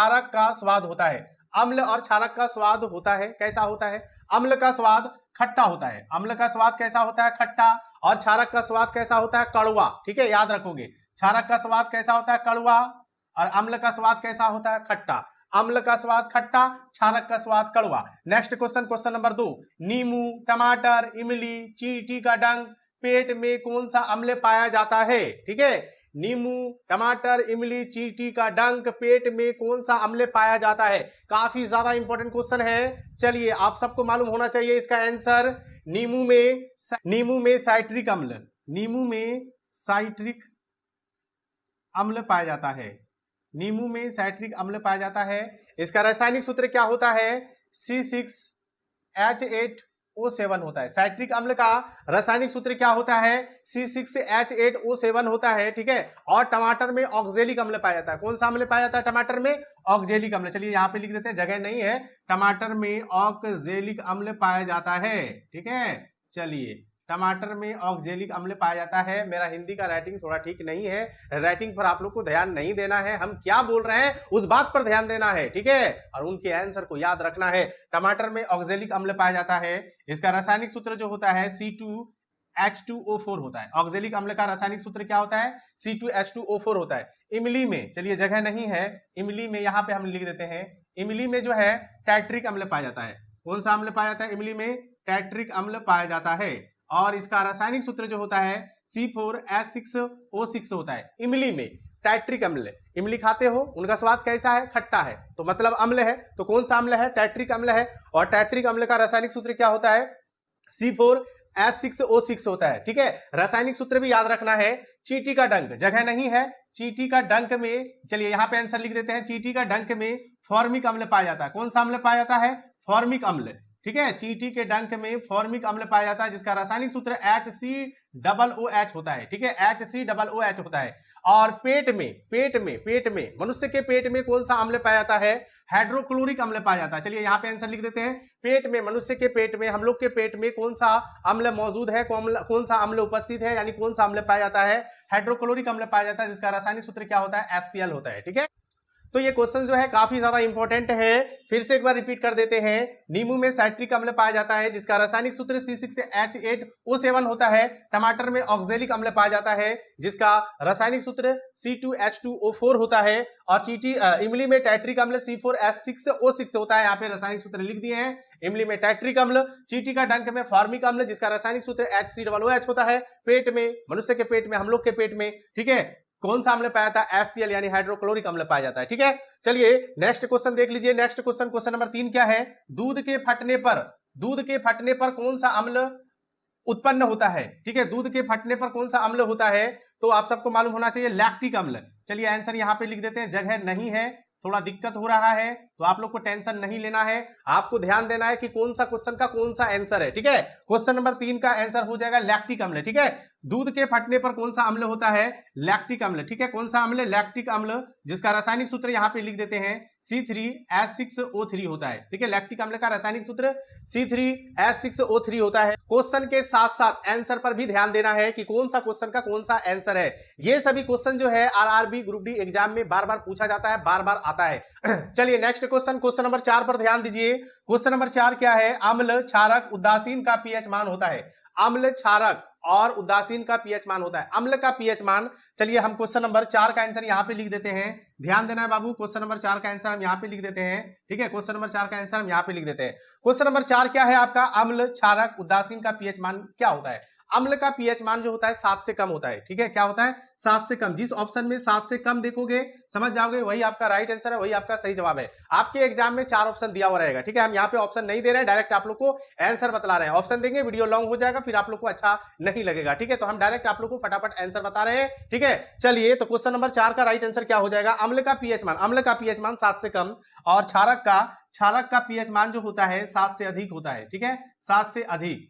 क्षारक का स्वाद होता है। अम्ल और क्षारक का स्वाद होता है, कैसा होता है? अम्ल का स्वाद खट्टा होता है। अम्ल का स्वाद कैसा होता है? खट्टा। और क्षारक का स्वाद कैसा होता है? कड़वा। ठीक है, याद रखोगे, क्षारक का स्वाद कैसा होता है? कड़वा। और अम्ल का स्वाद कैसा होता है? खट्टा। अम्ल का स्वाद खट्टा, क्षारक का स्वाद कड़वा। नेक्स्ट क्वेश्चन, क्वेश्चन नंबर 2, नींबू, टमाटर, इमली, चींटी का डंक, पेट में कौन सा अम्ल पाया जाता है? ठीक है, नींबू, टमाटर, इमली, चींटी का डंक, पेट में कौन सा अम्ल पाया जाता है? काफी ज्यादा इंपॉर्टेंट क्वेश्चन है। चलिए, आप सबको मालूम होना चाहिए इसका आंसर। नींबू में साइट्रिक अम्ल, नींबू में साइट्रिक अम्ल पाया जाता है। नींबू में साइट्रिक अम्ल पाया जाता है। इसका रासायनिक सूत्र क्या होता है? C6H8O7 होता है। साइट्रिक अम्ल का रासायनिक सूत्र क्या होता है? C6H8O7 होता है। ठीक है, और टमाटर में ऑक्जेलिक अम्ल पाया जाता है। कौन सा अम्ल पाया जाता है टमाटर में? ऑक्जेलिक अम्ल। चलिए यहां पे लिख देते हैं, जगह नहीं है। टमाटर में ऑक्जेलिक अम्ल पाया जाता है। ठीक है, चलिए, टमाटर में ऑक्जेलिक अम्ल पाया जाता है। मेरा हिंदी का राइटिंग थोड़ा ठीक नहीं है, राइटिंग पर आप लोग को ध्यान नहीं देना है, हम क्या बोल रहे हैं उस बात पर ध्यान देना है। ठीक है, और उनके आंसर को याद रखना है। टमाटर में ऑक्जेलिक अम्ल पाया जाता है। इसका रासायनिक सूत्र जो होता है C2H2O4 होता है। ऑक्जेलिक अम्ल का रासायनिक सूत्र क्या होता है? C2H2O4 होता है। इमली में, चलिए जगह नहीं है, इमली में यहां पे हम लिख देते हैं, इमली में जो है टैट्रिक अम्ल पाया जाता है। कौन सा अम्ल पाया जाता है? इमली में टैट्रिक अम्ल पाया जाता है। और इसका रासायनिक सूत्र जो होता है C4H6O6 होता है। इमली में टैट्रिक अम्ल, इमली खाते हो, उनका स्वाद कैसा है? खट्टा है, तो मतलब अम्ल है। तो कौन सा अम्ल है? टैट्रिक अम्ल है। और टैट्रिक अम्ल का रासायनिक सूत्र क्या होता है? C4H6O6 होता है। ठीक है, रासायनिक सूत्र भी याद रखना है। चींटी का डंक, जगह नहीं है, चींटी का डंक में, चलिए यहां पे आंसर लिख देते हैं, चींटी का डंक में फॉर्मिक अम्ल पाया जाता है। कौन सा अम्ल पाया जाता है? फॉर्मिक अम्ल। ठीक है, चींटी के डंक में फॉर्मिक अम्ल पाया जाता है, जिसका रासायनिक सूत्र HCOOH होता है। ठीक है, HCOOH होता है। और पेट में मनुष्य के पेट में कौन सा अम्ल पाया जाता है? हाइड्रोक्लोरिक अम्ल पाया जाता है। चलिए यहां पे आंसर लिख देते हैं, पेट में, मनुष्य के पेट में, हम लोग के पेट में कौन सा अम्ल मौजूद है? कौन सा अम्ल उपस्थित है, यानी कौन सा अम्ल पाया जाता है? हाइड्रोक्लोरिक अम्ल पाया जाता है, जिसका रासायनिक सूत्र क्या होता है? HCl होता है। ठीक है, तो ये क्वेश्चन जो है काफी ज्यादा इंपॉर्टेंट है। फिर से एक बार रिपीट कर देते हैं। नींबू में साइट्रिक अम्ल पाया जाता है, जिसका रासायनिक सूत्र C6H8O7 होता है। टमाटर में ऑक्जेलिक अम्ल पाया जाता है, जिसका रासायनिक सूत्र C2H2O4 होता है। और इमली में टैट्रिक अम्ल C4H6O6 होता है। यहाँ पे रासायनिक सूत्र लिख दिए हैं। इमली में टैट्रिक अम्ल, चींटी का डंक में फॉर्मिक अम्ल, जिसका रासायनिक सूत्र HCOOH होता है। पेट में, मनुष्य के पेट में, हम लोग के पेट में, ठीक है, कौन सा अम्ल पाया था? HCl यानी हाइड्रोक्लोरिक अम्ल पाया जाता है। ठीक है, चलिए नेक्स्ट क्वेश्चन देख लीजिए। नेक्स्ट क्वेश्चन, क्वेश्चन नंबर 3 क्या है? दूध के फटने पर कौन सा अम्ल उत्पन्न होता है? ठीक है, दूध के फटने पर कौन सा अम्ल होता है? तो आप सबको मालूम होना चाहिए, लैक्टिक अम्ल। चलिए आंसर यहां पे लिख देते हैं, जगह नहीं है, थोड़ा दिक्कत हो रहा है, तो आप लोग को टेंशन नहीं लेना है, आपको ध्यान देना है कि कौन सा क्वेश्चन का कौन सा आंसर है। ठीक है, क्वेश्चन नंबर 3 का आंसर हो जाएगा लैक्टिक अम्ल। ठीक है, दूध के फटने पर कौन सा अम्ल होता है? लैक्टिक अम्ल। ठीक है, कौन सा अम्ल? लैक्टिक अम्ल, जिसका रासायनिक सूत्र यहां पे लिख देते हैं C3H6O3 होता है। ठीक है, लैक्टिक अम्ल का रासायनिक सूत्र C3H6O3 होता है। क्वेश्चन के साथ साथ आंसर पर भी ध्यान देना है कि कौन सा क्वेश्चन का कौन सा आंसर है। ये सभी क्वेश्चन जो है RRB ग्रुप डी एग्जाम में बार बार पूछा जाता है, बार बार आता है। चलिए नेक्स्ट क्वेश्चन, क्वेश्चन नंबर 4 पर ध्यान दीजिए। क्वेश्चन नंबर 4 क्या है? अम्ल, क्षारक, उदासीन का पीएच मान होता है। अम्ल, क्षारक और उदासीन का पीएच मान होता है। अम्ल का पीएच मान, चलिए हम क्वेश्चन नंबर 4 का आंसर यहां पे लिख देते हैं। ध्यान देना है बाबू, क्वेश्चन नंबर 4 का आंसर हम यहां पे लिख देते हैं। ठीक है, क्वेश्चन नंबर 4 का आंसर हम यहां पे लिख देते हैं। क्वेश्चन नंबर 4 क्या है आपका? अम्ल, क्षारक, उदासीन का पीएच मान क्या होता है? अम्ल का पीएच मान जो होता है 7 से कम होता है। ठीक है, क्या होता है? 7 से कम। जिस ऑप्शन में 7 से कम देखोगे, समझ जाओगे वही आपका राइट आंसर है, वही आपका सही जवाब है। आपके एग्जाम में 4 ऑप्शन दिया हुआ रहेगा। ठीक है, हम यहाँ पे ऑप्शन नहीं दे रहे हैं, डायरेक्ट आप लोग को आंसर बता रहे हैं। ऑप्शन देंगे, वीडियो लॉन्ग हो जाएगा, फिर आप लोग को अच्छा नहीं लगेगा। ठीक है, तो हम डायरेक्ट आप लोग को फटाफट आंसर बता रहे हैं। ठीक है, चलिए तो क्वेश्चन नंबर 4 का राइट आंसर क्या हो जाएगा? अम्ल का पीएच मान, अम्ल का पीएच मान 7 से कम, और क्षारक का पीएच मान जो होता है 7 से अधिक होता है। ठीक है, 7 से अधिक।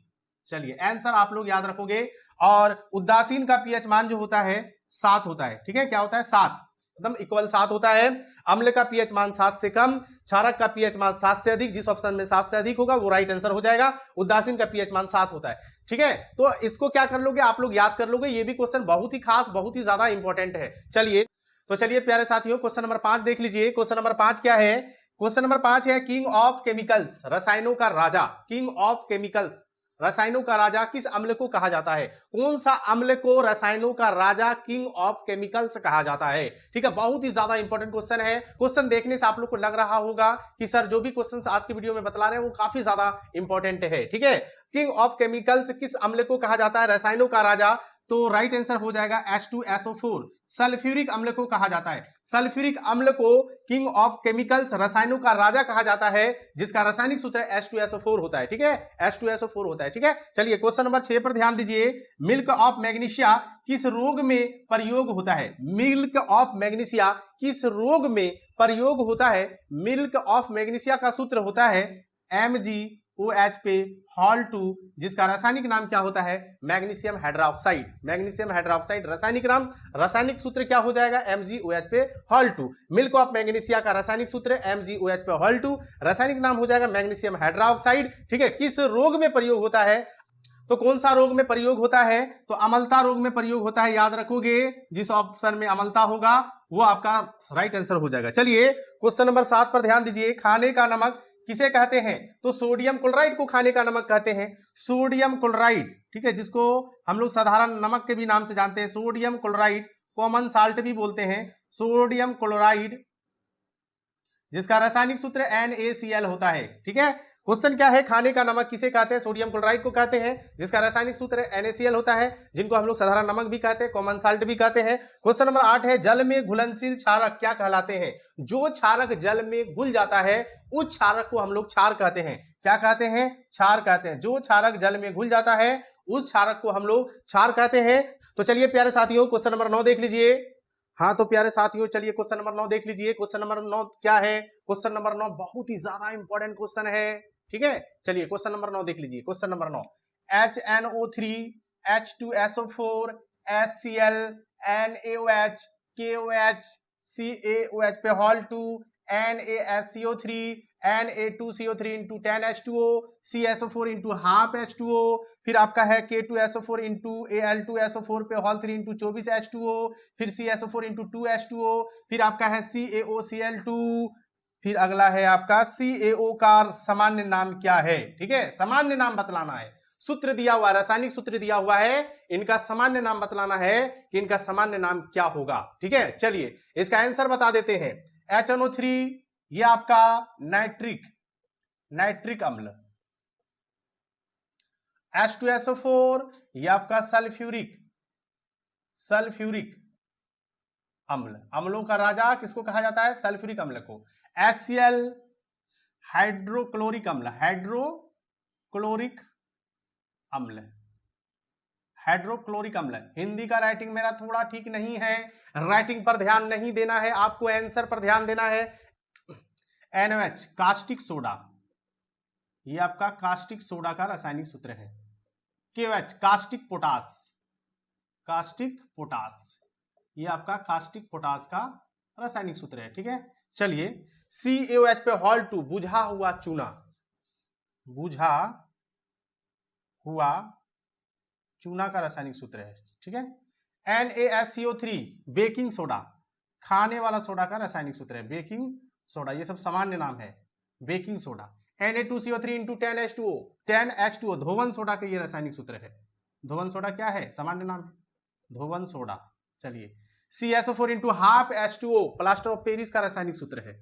चलिए आंसर आप लोग याद रखोगे। और उदासीन का पीएच मान जो होता है 7 होता है। ठीक है, क्या होता है? 7, एकदम इक्वल 7 होता है। अम्ल का पीएच मान 7 से कम, क्षारक का पीएच मान 7 से अधिक। जिस ऑप्शन में 7 से अधिक होगा वो राइट आंसर हो जाएगा। उदासीन का पीएच मान 7 होता है। ठीक है, तो इसको क्या कर लोगे आप लोग? याद कर लोगे। ये भी क्वेश्चन बहुत ही खास, बहुत ही ज्यादा इंपॉर्टेंट है। चलिए तो चलिए प्यारे साथियों क्वेश्चन नंबर 5 देख लीजिए। क्वेश्चन नंबर 5 क्या है? क्वेश्चन नंबर 5 है किंग ऑफ केमिकल्स, रसायनों का राजा। किंग ऑफ केमिकल्स, रसायनों का राजा किस अम्ल को कहा जाता है? कौन सा अम्ल को रसायनों का राजा किंग ऑफ केमिकल्स कहा जाता है? ठीक है, बहुत ही ज्यादा इंपॉर्टेंट क्वेश्चन है। क्वेश्चन देखने से आप लोग को लग रहा होगा कि सर जो भी क्वेश्चन आज की वीडियो में बतला रहे हैं वो काफी ज्यादा इंपॉर्टेंट है। ठीक है, किंग ऑफ केमिकल्स किस अम्ल को कहा जाता है? रसायनों का राजा। तो राइट आंसर हो जाएगा H2SO4। सल्फ्यूरिक अम्ल को कहा जाता है। सल्फ्यूरिक अम्ल को किंग ऑफ केमिकल्स, रसायनों का राजा कहा जाता है, जिसका रासायनिक सूत्र H2SO4 होता है। ठीक है, H2SO4 होता है। ठीक है, चलिए क्वेश्चन नंबर 6 पर ध्यान दीजिए। मिल्क ऑफ मैग्नीशिया किस रोग में प्रयोग होता है? मिल्क ऑफ मैग्नीशिया किस रोग में प्रयोग होता है? मिल्क ऑफ मैग्नीशिया का सूत्र होता है MgOH पे हॉल 2, जिसका रासायनिक नाम क्या होता है? Magnesium hydroxide. मैग्नीशियम हाइड्रोक्साइड रासायनिक नाम, रासायनिक सूत्र क्या हो जाएगा? MgOH पे हॉल 2। मिल्क ऑफ मैग्नीशिया का रासायनिक सूत्र MgOH पे हॉल 2, रासायनिक नाम हो जाएगा मैग्नीशियम हाइड्रोक्साइड। ठीक है, किस रोग में प्रयोग होता है? तो कौन सा रोग में प्रयोग होता है? तो अम्लता रोग में प्रयोग होता है। याद रखोगे, जिस ऑप्शन में अम्लता होगा वो आपका राइट आंसर हो जाएगा। चलिए क्वेश्चन नंबर 7 पर ध्यान दीजिए। खाने का नमक किसे कहते हैं? तो सोडियम क्लोराइड को खाने का नमक कहते हैं। सोडियम क्लोराइड, ठीक है, जिसको हम लोग साधारण नमक के भी नाम से जानते हैं। सोडियम क्लोराइड, कॉमन साल्ट भी बोलते हैं। सोडियम क्लोराइड, जिसका रासायनिक सूत्र NaCl होता है। ठीक है, क्वेश्चन क्या है? खाने का नमक किसे कहते हैं? सोडियम क्लोराइड को कहते हैं, जिसका रासायनिक सूत्र NaCl होता है, जिनको हम लोग साधारण नमक भी कहते हैं, कॉमन साल्ट भी कहते हैं। क्वेश्चन नंबर 8 है जल में घुलनशील क्षारक क्या कहलाते हैं? जो क्षारक जल में घुल जाता है उस क्षारक को हम लोग क्षार कहते हैं। क्या कहते हैं? क्षार कहते हैं। जो क्षारक जल में घुल जाता है उस क्षारक को हम लोग क्षार कहते हैं। तो चलिए प्यारे साथियों क्वेश्चन नंबर 9 देख लीजिए। हाँ तो प्यारे साथियों चलिए क्वेश्चन नंबर 9 देख लीजिए। क्वेश्चन नंबर 9 क्या है? क्वेश्चन नंबर 9 बहुत ही ज्यादा इंपॉर्टेंट क्वेश्चन है। ठीक है, चलिए क्वेश्चन नंबर 9 देख लीजिए। Question number 9, HNO3, H2SO4, HCl, NaOH, KOH, CaOH पे hall 2, NaSCO3, Na2CO3 into 10H2O, CSO4 into half H2O, फिर आपका है K2SO4 into Al2SO4 पे हॉल 3 into 24H2O, फिर CSO4 into 2H2O, फिर आपका है CaOCl2, फिर अगला है आपका CaO का सामान्य नाम क्या है? ठीक है, सामान्य नाम बतलाना है। सूत्र दिया हुआ, रासायनिक सूत्र दिया हुआ है, इनका सामान्य नाम बतलाना है कि इनका सामान्य नाम क्या होगा। ठीक है, चलिए इसका आंसर बता देते हैं। HNO3 ये आपका नाइट्रिक अम्ल, H2SO4 ये आपका सल्फ्यूरिक अम्ल। अम्लों का राजा किसको कहा जाता है? सल्फ्यूरिक अम्ल को। HCl हाइड्रोक्लोरिक अम्ल, हाइड्रोक्लोरिक अम्ल। हिंदी का राइटिंग मेरा थोड़ा ठीक नहीं है, राइटिंग पर ध्यान नहीं देना है, आपको आंसर पर ध्यान देना है। NaOH कास्टिक सोडा, ये आपका कास्टिक सोडा का रासायनिक सूत्र है। KOH कास्टिक पोटास, ये आपका कास्टिक पोटास का रासायनिक सूत्र है। ठीक है, चलिए CaOH पे हॉल 2, बुझा हुआ चूना का रासायनिक सूत्र है। ठीक है, NaSCO3 बेकिंग सोडा, खाने वाला सोडा का रासायनिक सूत्र है। बेकिंग सोडा, ये सब सामान्य नाम है। Baking soda. Na2CO3 into 10H2O, धोवन सोडा का ये रासायनिक सूत्र है। धोवन सोडा क्या है? सामान्य नाम है, धोवन सोडा। चलिए CSO4 into half H2O, plaster of Paris का रासायनिक सूत्र है।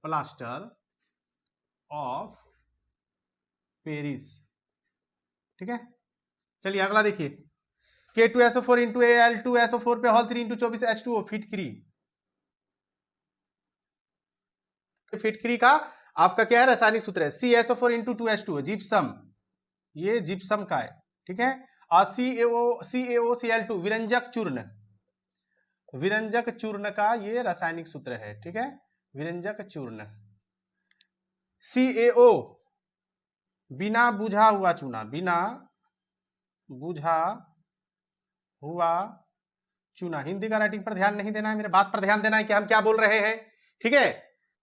Plaster of Paris. ठीक है, चलिए अगला देखिए। K2SO4 into Al2SO4 पे हॉल 3 into 24H2O, फिटकरी का आपका क्या है? रासायनिक सूत्र है। CSO4 into 2H2O, जिप्सम, ये जिप्सम का है। ठीक है, और CaOCl2 विरंजक चूर्ण का ये रासायनिक सूत्र है। ठीक है, विरंजक चूर्ण। CaO बिना बुझा हुआ चूना। हिंदी का राइटिंग पर ध्यान नहीं देना है, मेरे बात पर ध्यान देना है कि हम क्या बोल रहे हैं। ठीक है,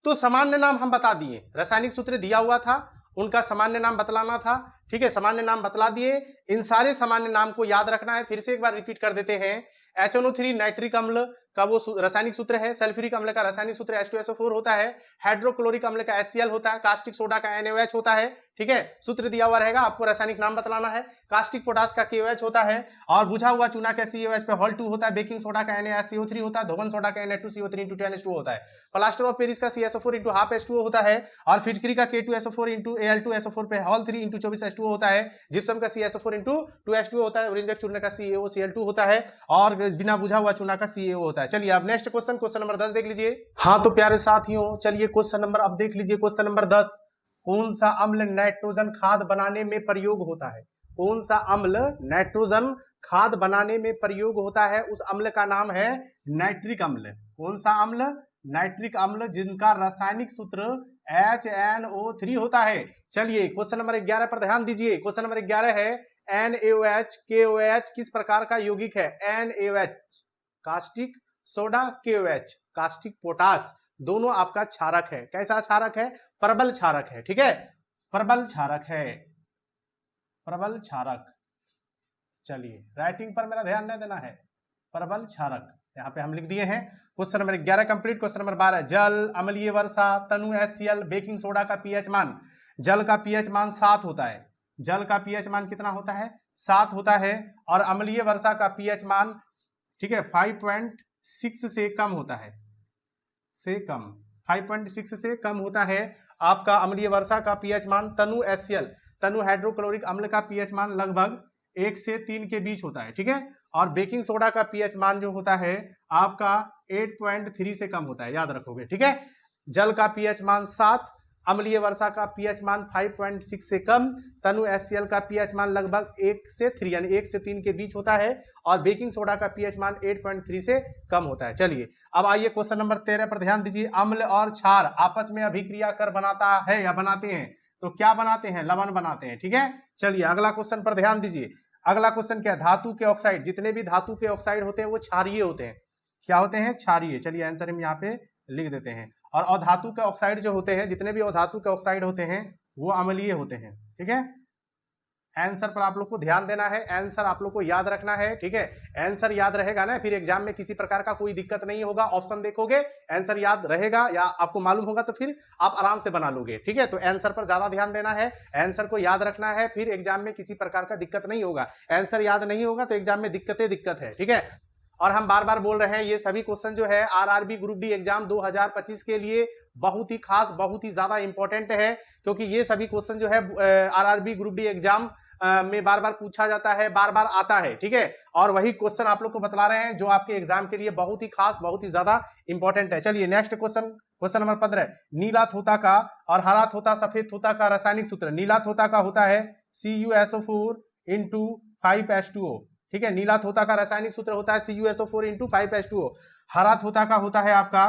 तो सामान्य नाम हम बता दिए, रासायनिक सूत्र दिया हुआ था, उनका सामान्य नाम बतलाना था। ठीक है, सामान्य नाम बतला दिए। इन सारे सामान्य नाम को याद रखना है। फिर से एक बार रिपीट कर देते हैं। HNO3 नाइट्रिक अम्ल का वो रासायनिक सूत्र है। सल्फ्यूरिक अम्ल का रासायनिक सूत्र H2SO4 होता है। हाइड्रोक्लोरिक अम्ल का HCl होता है। कास्टिक सोडा का NaOH होता है। ठीक है, सूत्र दिया हुआ रहेगा, आपको रासायनिक नाम बतलाना है। कास्टिक पोटास का KOH होता है और बुझा हुआ चूना का COH पे हॉल 2 होता है। बेकिंग सोडा का NaCO3 होता है। धोवन सोडा का Na2CO3 × 10H2O होता है। प्लास्टर ऑफ पेरिस का CSO4 × ½ H2O होता है और फिटकरी का K2SO4 × Al2SO4 पे हॉल 3 × 24 H2O होता है। जिप्सम का CSO4 × 2 H2O होता है। ओरिंजक चूर्ण का CaOCl2 होता है और बिना बुझा हुआ चूना का CaO होता है। चलिए अब नेक्स्ट क्वेश्चन नंबर 10 देख लीजिए। हाँ तो प्यारे साथियों, चलिए क्वेश्चन नंबर अब देख लीजिए। क्वेश्चन नंबर 10, कौन सा अम्ल नाइट्रोजन खाद बनाने में प्रयोग होता है? कौन सा अम्ल नाइट्रोजन खाद बनाने में प्रयोग होता है? उस अम्ल का नाम है नाइट्रिक अम्ल। कौन सा अम्ल? नाइट्रिक अम्ल, जिनका रासायनिक सूत्र HNO3 होता है। चलिए क्वेश्चन नंबर 11 पर ध्यान दीजिए। क्वेश्चन नंबर 11 है NaOH KOH किस प्रकार का यौगिक है? NaOH caustic soda, KOH caustic potash, दोनों आपका क्षारक है। कैसा क्षारक है? प्रबल क्षारक है। ठीक है, प्रबल क्षारक है, प्रबल क्षारक। चलिए राइटिंग पर मेरा ध्यान नहीं देना है, प्रबल क्षारक यहाँ पे हम लिख दिए हैं। Question number 11 complete. Question number 12, जल, अम्लीय वर्षा, तनु HCl, बेकिंग सोडा का pH मान। जल का pH मान 7 होता है। जल का pH मान कितना होता है? 7 होता है। और अम्लीय वर्षा का pH मान, ठीक है, 5.6 से कम होता है, से कम, 5.6 से कम होता है आपका अम्लीय वर्षा का pH मान। तनु HCl, तनु हाइड्रोक्लोरिक अम्ल का pH मान लगभग 1 से 3 के बीच होता है। ठीक है, और बेकिंग सोडा का pH मान जो होता है आपका 8.3 से कम होता है, याद रखोगे। ठीक है, जल का pH मान 7, अम्लीय वर्षा का pH मान 5.6 से कम, तनु HCl का pH मान लगभग 1 से 3 यानी 1 से 3 के बीच होता है और बेकिंग सोडा का pH मान 8.3 से कम होता है। चलिए अब आइए क्वेश्चन नंबर 13 पर ध्यान दीजिए। अम्ल और क्षार आपस में अभिक्रिया कर बनाता है या बनाते हैं, तो क्या बनाते हैं? लवण बनाते हैं। ठीक है, चलिए अगला क्वेश्चन पर ध्यान दीजिए। अगला क्वेश्चन क्या है? धातु के ऑक्साइड, जितने भी धातु के ऑक्साइड होते हैं वो क्षारीय होते हैं। क्या होते हैं? क्षारीय। चलिए आंसर हम यहाँ पे लिख देते हैं। और अधातु के ऑक्साइड जो होते हैं, जितने भी अधातु के ऑक्साइड होते हैं वो अम्लीय होते हैं। ठीक है, आंसर पर आप लोग को ध्यान देना है, आंसर आप लोग को याद रखना है। ठीक है, आंसर याद रहेगा ना, फिर एग्जाम में किसी प्रकार का कोई दिक्कत नहीं होगा। ऑप्शन देखोगे, आंसर याद रहेगा या आपको मालूम होगा तो फिर आप आराम से बना लोगे। ठीक है, तो आंसर पर ज्यादा ध्यान देना है, आंसर को याद रखना है, फिर एग्जाम में किसी प्रकार का दिक्कत नहीं होगा। आंसर याद नहीं होगा तो एग्जाम में दिक्कत है। ठीक है, और हम बार बार बोल रहे हैं ये सभी क्वेश्चन जो है आरआरबी ग्रुप डी एग्जाम 2025 के लिए बहुत ही खास, बहुत ही ज्यादा इंपॉर्टेंट है, क्योंकि ये सभी क्वेश्चन जो है आरआरबी ग्रुप डी एग्जाम में बार बार पूछा जाता है, बार बार आता है। ठीक है, और वही क्वेश्चन आप लोग को बतला रहे हैं जो आपके एग्जाम के लिए बहुत ही खास, बहुत ही ज्यादा इंपॉर्टेंट है। चलिए नेक्स्ट क्वेश्चन, क्वेश्चन नंबर 15, नीला थोता का और हरा थोता, सफेद थोता का रासायनिक सूत्र। नीला थोता का होता है CuSO4 × 5H2O। ठीक है, नीला थोता का रासायनिक सूत्र होता है CuSO4 × 5H2O। हरा थोता का होता है आपका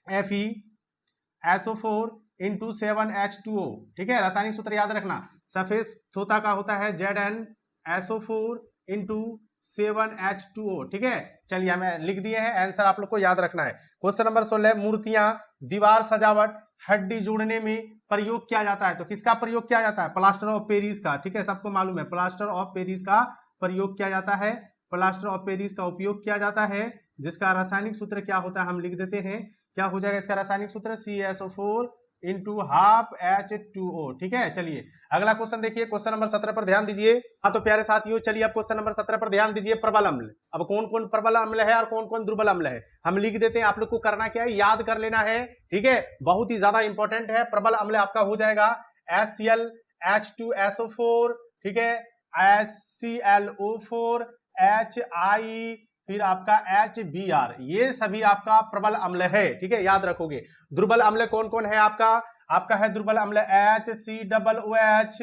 FeSO4 × 7H2O। ठीक है, रासायनिक सूत्र याद रखना। सफेद थोता का होता है ZnSO4 × 7H2O। ठीक है, चलिए हमें लिख दिए हैं, आंसर आप लोग को याद रखना है। क्वेश्चन नंबर 16, मूर्तियां, दीवार सजावट, हड्डी जोड़ने में प्रयोग किया जाता है, तो किसका प्रयोग किया जाता है? प्लास्टर ऑफ पेरिस का। ठीक है, सबको मालूम है प्लास्टर ऑफ पेरिस का प्रयोग किया जाता है, प्लास्टर ऑफ पेरिस का उपयोग किया जाता है, जिसका रासायनिक सूत्र क्या होता है हम लिख देते हैं। क्या हो जाएगा इसका रासायनिक सूत्र? CSO4 × ½ H2O। ठीक है, चलिए अगला क्वेश्चन देखिए, क्वेश्चन नंबर 17 पर ध्यान दीजिए। हाँ तो प्यारे साथियों, चलिए अब क्वेश्चन नंबर 17 पर ध्यान दीजिए। प्रबल अम्ल, अब कौन कौन प्रबल अम्ल है और कौन कौन दुर्बल अम्ल है हम लिख देते हैं। आप लोग को करना क्या है? याद कर लेना है। ठीक है, बहुत ही ज्यादा इंपॉर्टेंट है। प्रबल अम्ल आपका हो जाएगा HCl H2SO4, ठीक है, HClO4 HI, फिर आपका HBr, ये सभी आपका प्रबल अम्ल है। ठीक है, याद रखोगे। दुर्बल अम्ल कौन कौन है आपका है दुर्बल अम्ल HCOOH,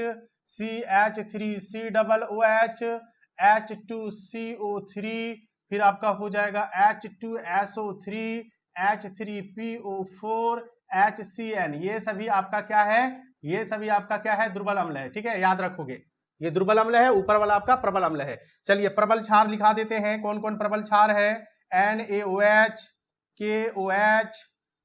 CH3COOH, H2CO3, फिर आपका हो जाएगा H2SO3, H3PO4, HCN, ये सभी आपका क्या है? ये सभी आपका क्या है? दुर्बल अम्ल है। ठीक है, याद रखोगे, ये दुर्बल अम्ल है, ऊपर वाला आपका प्रबल अम्ल है। चलिए प्रबल क्षार लिखा देते हैं। कौन कौन प्रबल क्षार है? NaOH, KOH,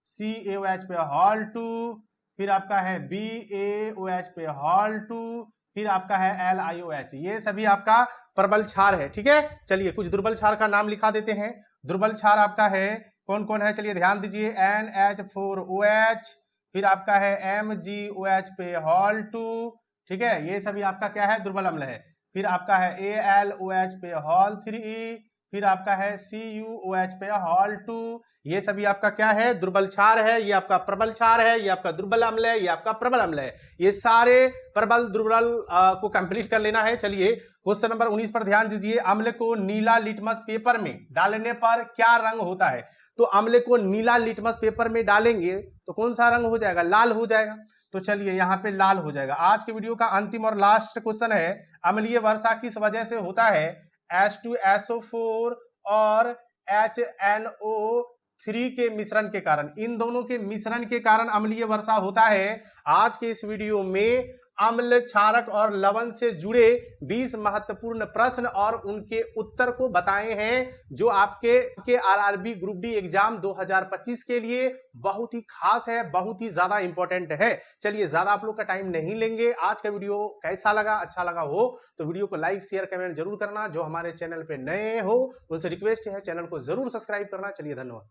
CaOH पे हॉल 2, फिर आपका है BaOH पे हॉल 2, फिर आपका है LiOH, ये सभी आपका प्रबल क्षार है। ठीक है, चलिए कुछ दुर्बल क्षार का नाम लिखा देते हैं। दुर्बल क्षार आपका है कौन कौन है, चलिए ध्यान दीजिए, NH4OH, फिर आपका है MgOH पे हॉल 2, ठीक है, ये सभी आपका क्या है, दुर्बल अम्ल है। फिर आपका है AlOH पे हॉल 3, फिर आपका है CuOH पे हॉल 2, ये सभी आपका क्या है, दुर्बल क्षार है। ये आपका प्रबल क्षार है, ये आपका दुर्बल अम्ल है, ये आपका प्रबल अम्ल है। ये सारे प्रबल दुर्बल को कंप्लीट कर लेना है। चलिए क्वेश्चन नंबर 19 पर ध्यान दीजिए, अम्ल को नीला लिटमस पेपर में डालने पर क्या रंग होता है। तो अम्ल को नीला लिटमस पेपर में डालेंगे तो कौन सा रंग हो जाएगा, लाल हो जाएगा। तो चलिए यहाँ पे लाल हो जाएगा। आज के वीडियो का अंतिम और लास्ट क्वेश्चन है, अम्लीय वर्षा किस वजह से होता है, H2SO4 और HNO3 के मिश्रण के कारण। इन दोनों के मिश्रण के कारण अम्लीय वर्षा होता है। आज के इस वीडियो में अम्ल, क्षारक और लवण से जुड़े 20 महत्वपूर्ण प्रश्न और उनके उत्तर को बताए हैं, जो आपके आरआरबी ग्रुप डी एग्जाम 2025 के लिए बहुत ही खास है, बहुत ही ज्यादा इंपॉर्टेंट है। चलिए ज्यादा आप लोग का टाइम नहीं लेंगे। आज का वीडियो कैसा लगा, अच्छा लगा हो तो वीडियो को लाइक शेयर कमेंट जरूर करना। जो हमारे चैनल पे नए हो उनसे रिक्वेस्ट है चैनल को जरूर सब्सक्राइब करना। चलिए धन्यवाद।